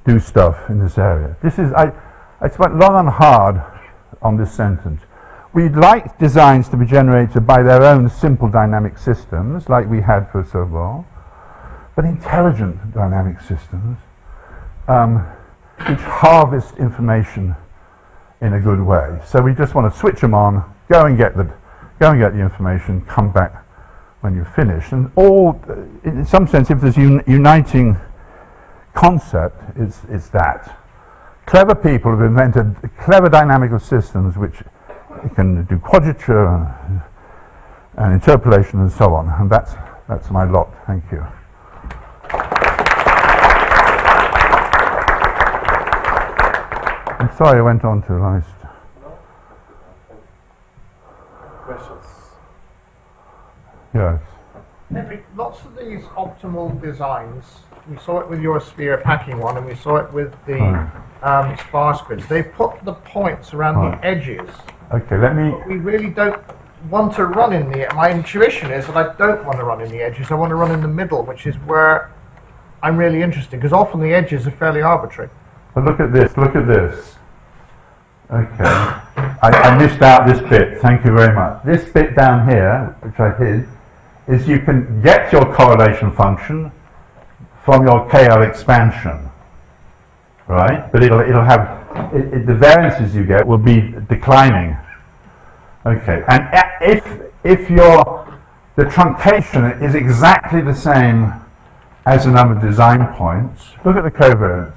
do stuff in this area? I spent long and hard on this sentence. We'd like designs to be generated by their own simple dynamic systems, like we had for Sobol, but intelligent dynamic systems which harvest information in a good way. So we just want to switch them on, go and get the information, come back when you're finished. And all, in some sense, if there's uniting concept, it's that. Clever people have invented clever dynamical systems which can do quadrature and interpolation and so on. And that's my lot. Thank you. I'm sorry I went on too long. Questions? Yes. Lots of these optimal designs, we saw it with your sphere packing one, and we saw it with the sparse grids. They put the points around the edges. Okay, let me... But we really don't want to run in the... My intuition is that I don't want to run in the edges. I want to run in the middle, which is where I'm really interested, because often the edges are fairly arbitrary. But look at this, look at this. Okay, I missed out this bit, thank you very much. This bit down here, which I hid, is you can get your correlation function from your KL expansion, right? But it'll have, the variances you get will be declining. Okay, and if the truncation is exactly the same as the number of design points, look at the covariance.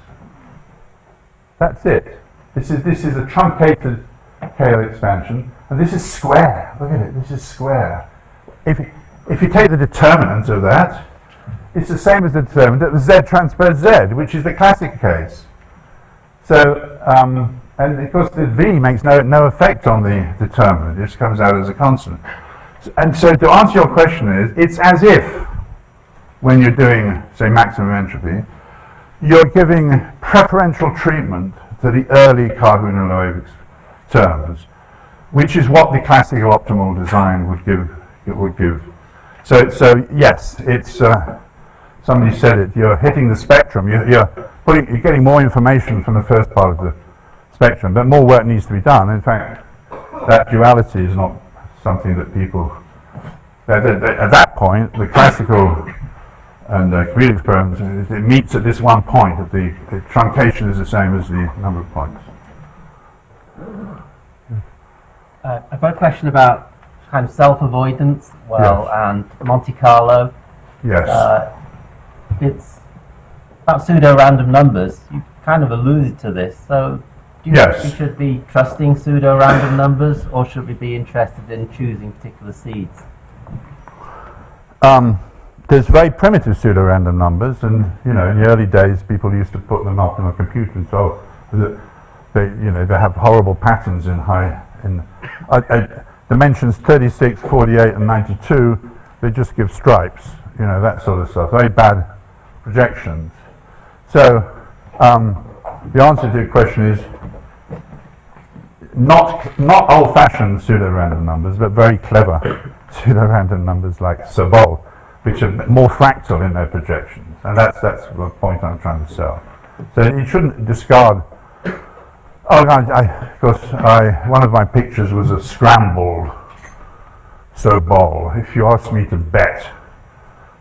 That's it. This is a truncated KL expansion, and this is square. Look at it. This is square. If you take the determinant of that, it's the same as the determinant of Z transpose Z, which is the classic case. So, and of course the V makes no effect on the determinant. It just comes out as a constant. And so to answer your question it's as if, when you're doing, say, maximum entropy, you're giving preferential treatment to the early Kahuna-Loewy terms, which is what the classical optimal design would give. So yes, it's somebody said it. You're hitting the spectrum. You're getting more information from the first part of the spectrum, but more work needs to be done. In fact, that duality is not something that people. At that point, the classical and computer experiments, it meets at this one point. That the truncation is the same as the number of points. I've got a question about kind of self-avoidance, Yes. and Monte Carlo. Yes. It's about pseudo-random numbers. You kind of alluded to this. So do you Yes. think we should be trusting pseudo-random numbers, or should we be interested in choosing particular seeds? There's very primitive pseudo-random numbers, and in the early days, people used to put them up in a computer, and so they have horrible patterns in dimensions 36, 48, and 92. They just give stripes, that sort of stuff. Very bad projections. So the answer to your question is not old-fashioned pseudo-random numbers, but very clever pseudo-random numbers like Sobol, which are more fractal in their projections, and that's the point I'm trying to sell. So you shouldn't discard. Oh, one of my pictures was a scrambled Sobol. If you asked me to bet,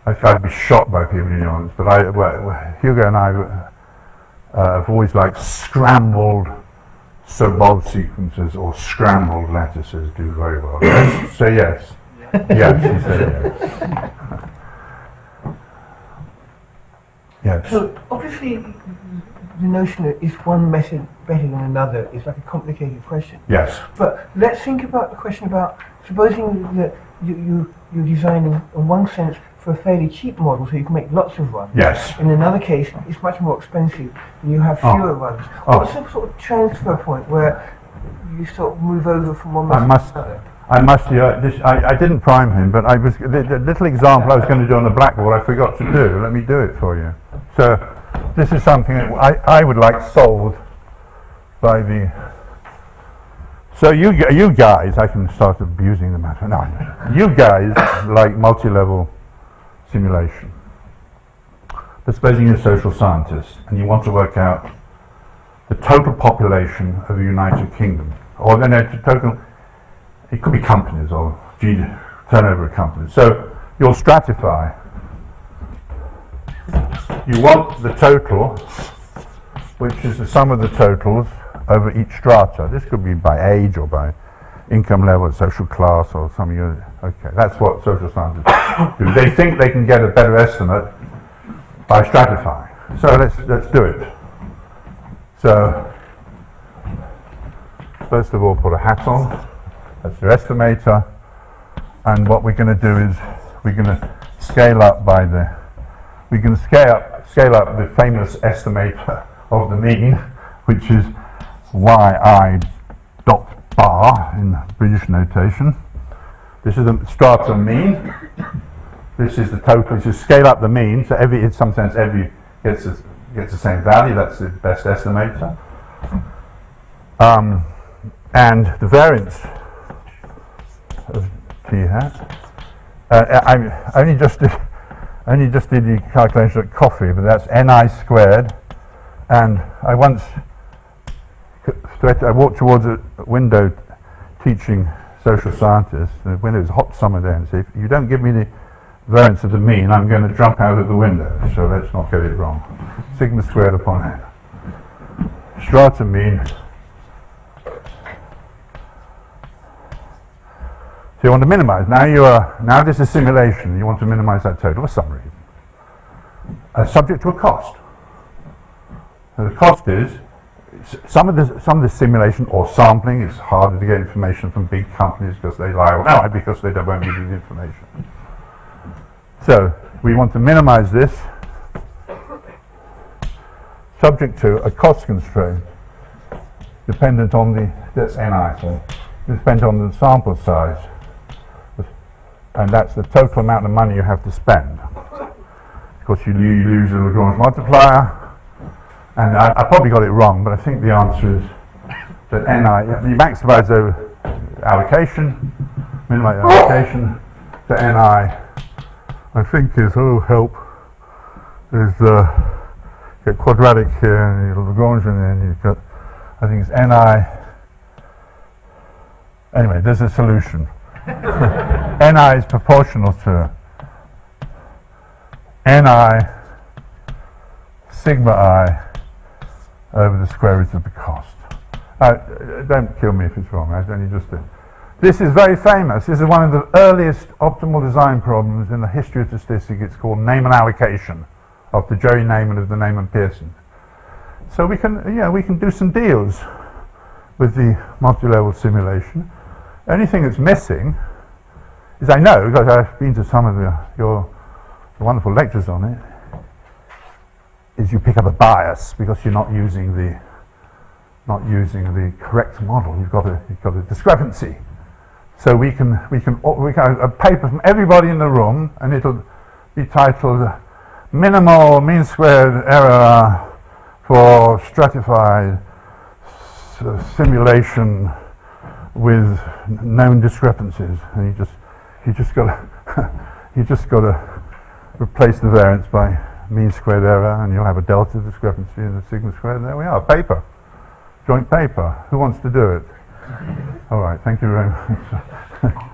I'd be shot by people in the audience. But Hugo and I have always liked scrambled Sobol sequences or scrambled lattices do very well. Yes? Say yes. Yes, he said yes. Yes. So obviously, the notion that is one method better than another is like a complicated question. Yes. But let's think about the question about supposing that you're designing in one sense for a fairly cheap model, so you can make lots of runs. Yes. In another case, it's much more expensive, and you have fewer runs. What's the sort of transfer point where you sort of move over from one method to another? I didn't prime him, but the little example I was going to do on the blackboard I forgot to do. Let me do it for you. So this is something that I would like solved by the. So you guys, I can start abusing the matter. No, you guys like multi-level simulation. But supposing you're a social scientist and you want to work out the total population of the United Kingdom, or the total. It could be companies or turnover of companies. So you'll stratify. You want the total, which is the sum of the totals over each strata. This could be by age or by income level, social class, or something. Okay, that's what social scientists do. They think they can get a better estimate by stratifying. So let's do it. So first of all, put a hat on. That's your estimator, and what we're going to do is we're going to scale up scale up the famous estimator of the mean, which is yi dot bar in British notation. This is the strata mean. This is the total. So scale up the mean. So in some sense, every gets the same value. That's the best estimator, and the variance of t hat. I only just did the calculation at coffee, but that's ni squared. And I once I walked towards a window teaching social scientists, when it was a hot summer day, and said, if you don't give me the variance of the mean, I'm going to jump out of the window. So let's not get it wrong. Sigma squared upon n. Strata mean. So you want to minimize. Now this is simulation. You want to minimize that total for some reason. Subject to a cost. So the cost is some of the simulation or sampling is harder to get information from big companies because they lie, or no, because they won't give you the information. So we want to minimize this subject to a cost constraint dependent on that's ni, so dependent on the sample size. And that's the total amount of money you have to spend. Of course, you lose the Lagrange multiplier, and I probably got it wrong, but I think the answer is that ni, you maximize the allocation, minimize allocation, to ni, I think is, get quadratic here, and you Lagrange, and then you've got, I think it's ni, anyway, there's a solution. Ni is proportional to Ni sigma I over the square root of the cost. Don't kill me if it's wrong. This is very famous. This is one of the earliest optimal design problems in the history of statistics. It's called Neyman allocation, after Jerry Neyman of the Neyman-Pearson. So we can do some deals with the multi-level simulation. The only thing that's missing is, I know, because I've been to some of your wonderful lectures on it, is you pick up a bias because you're not using the correct model. You've got a discrepancy. So we can a paper from everybody in the room, and it'll be titled minimal mean squared error for stratified simulation with known discrepancies, and you just got to replace the variance by mean squared error, and you'll have a delta discrepancy and a sigma squared, and there we are. Paper, joint paper. Who wants to do it? All right, thank you very much.